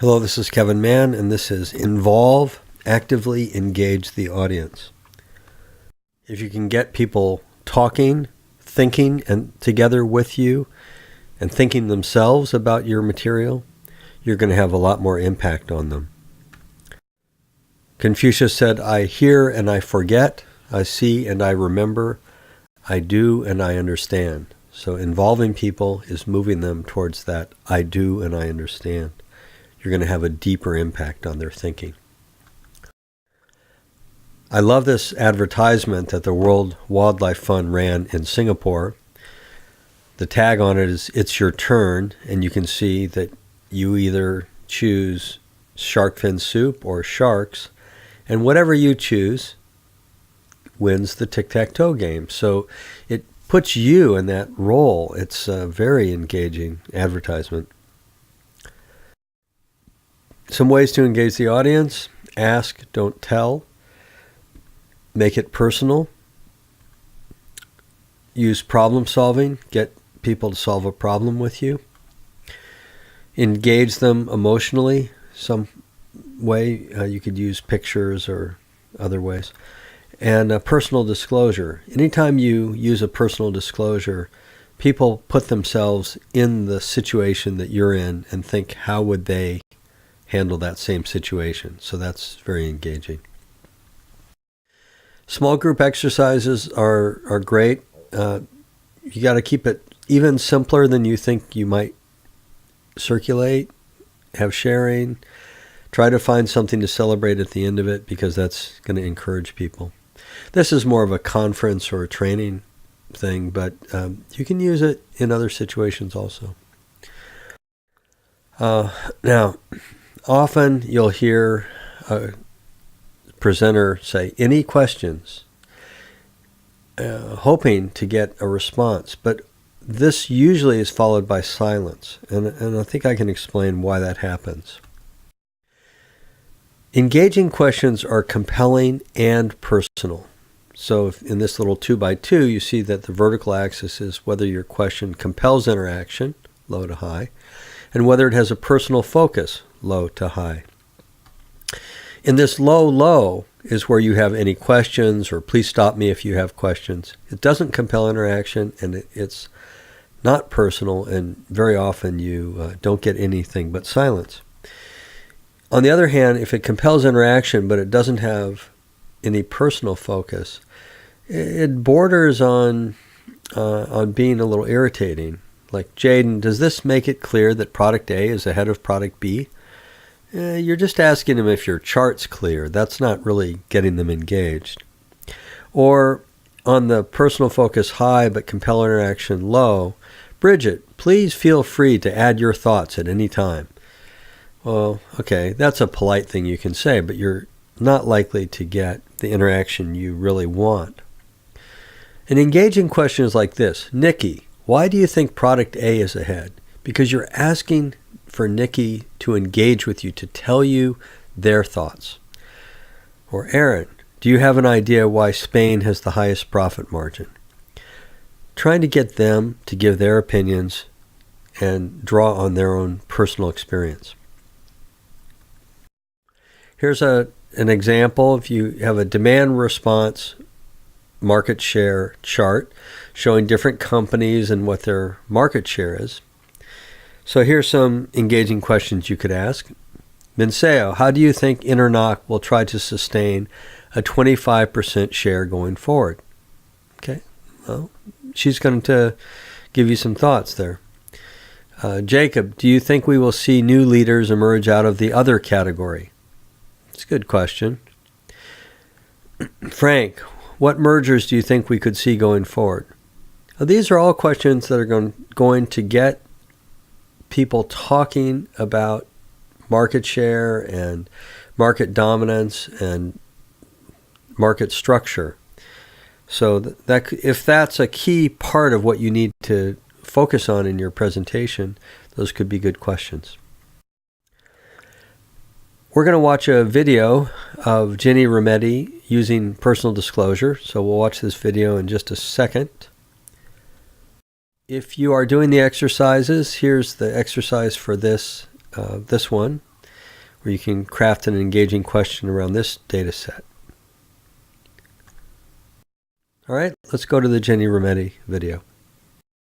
Hello, this is Kevin Mann, and this is Involve, Actively Engage the Audience. If you can get people talking, thinking, and together with you, and thinking themselves about your material, you're going to have a lot more impact on them. Confucius said, I hear and I forget, I see and I remember, I do and I understand. So involving people is moving them towards that I do and I understand. You're going to have a deeper impact on their thinking. I love this advertisement that the World Wildlife Fund ran in Singapore. The tag on it is, "It's your turn," and you can see that you either choose shark fin soup or sharks, and whatever you choose wins the tic-tac-toe game. So it puts you in that role. It's a very engaging advertisement. Some ways to engage the audience: ask, don't tell. Make it personal. Use problem solving. Get people to solve a problem with you. Engage them emotionally. Some way you could use pictures or other ways. And personal disclosure. Anytime you use a personal disclosure, people put themselves in the situation that you're in and think, how would they handle that same situation? So that's very engaging. Small group exercises are great. You got to keep it even simpler than you think you might circulate, have sharing. Try to find something to celebrate at the end of it, because that's going to encourage people. This is more of a conference or a training thing, but you can use it in other situations also. Now, often you'll hear a presenter say, "Any questions?" Hoping to get a response, but this usually is followed by silence, and I think I can explain why that happens. Engaging questions are compelling and personal. So in this little 2x2, you see that the vertical axis is whether your question compels interaction, low to high, and whether it has a personal focus, low to high. In this low is where you have any questions, or please stop me if you have questions. It doesn't compel interaction, and it's not personal, and very often you don't get anything but silence. On the other hand, if it compels interaction but it doesn't have any personal focus, it borders on being a little irritating. Like, "Jaden, does this make it clear that product A is ahead of product B?" You're just asking them if your chart's clear. That's not really getting them engaged. Or on the personal focus high but compel interaction low, "Bridget, please feel free to add your thoughts at any time." Well, okay, that's a polite thing you can say, but you're not likely to get the interaction you really want. An engaging question is like this: "Nikki, why do you think product A is ahead?" Because you're asking for Nikki to engage with you, to tell you their thoughts. Or, "Aaron, do you have an idea why Spain has the highest profit margin?" Trying to get them to give their opinions and draw on their own personal experience. Here's an example. If you have a demand response market share chart showing different companies and what their market share is. So here's some engaging questions you could ask. "Minseo, how do you think Internoc will try to sustain a 25% share going forward?" Okay, well, she's going to give you some thoughts there. "Jacob, do you think we will see new leaders emerge out of the other category?" It's a good question. "Frank, what mergers do you think we could see going forward?" Now, these are all questions that are going to get people talking about market share and market dominance and market structure. So that if that's a key part of what you need to focus on in your presentation, those could be good questions. We're going to watch a video of Ginny Rometty using personal disclosure. So we'll watch this video in just a second. If you are doing the exercises, here's the exercise for this one. or you can craft an engaging question around this data set. All right, let's go to the Ginny Rometty video.